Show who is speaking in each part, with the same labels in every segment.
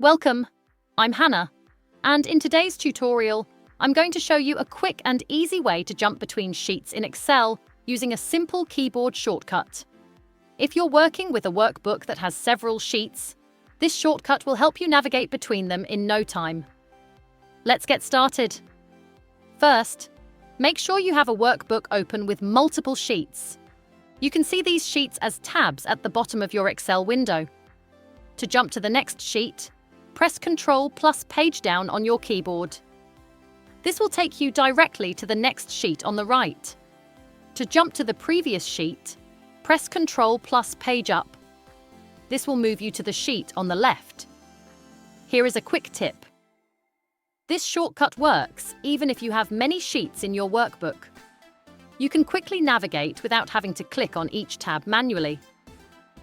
Speaker 1: Welcome, I'm Hannah, and in today's tutorial, I'm going to show you a quick and easy way to jump between sheets in Excel using a simple keyboard shortcut. If you're working with a workbook that has several sheets, this shortcut will help you navigate between them in no time. Let's get started. First, make sure you have a workbook open with multiple sheets. You can see these sheets as tabs at the bottom of your Excel window. To jump to the next sheet, press Ctrl plus page down on your keyboard. This will take you directly to the next sheet on the right. To jump to the previous sheet, press Ctrl plus page up. This will move you to the sheet on the left. Here is a quick tip. This shortcut works even if you have many sheets in your workbook. You can quickly navigate without having to click on each tab manually.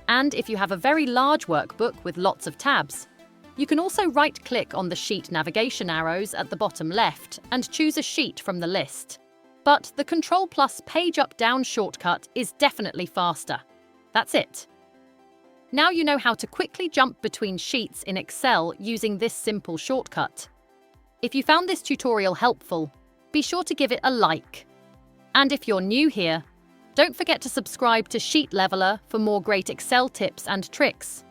Speaker 1: And if you have a very large workbook with lots of tabs, you can also right-click on the sheet navigation arrows at the bottom left and choose a sheet from the list. But the Ctrl plus page up-down shortcut is definitely faster. That's it. Now you know how to quickly jump between sheets in Excel using this simple shortcut. If you found this tutorial helpful, be sure to give it a like. And if you're new here, don't forget to subscribe to Sheet Leveler for more great Excel tips and tricks.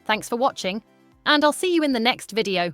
Speaker 1: Thanks for watching, and I'll see you in the next video.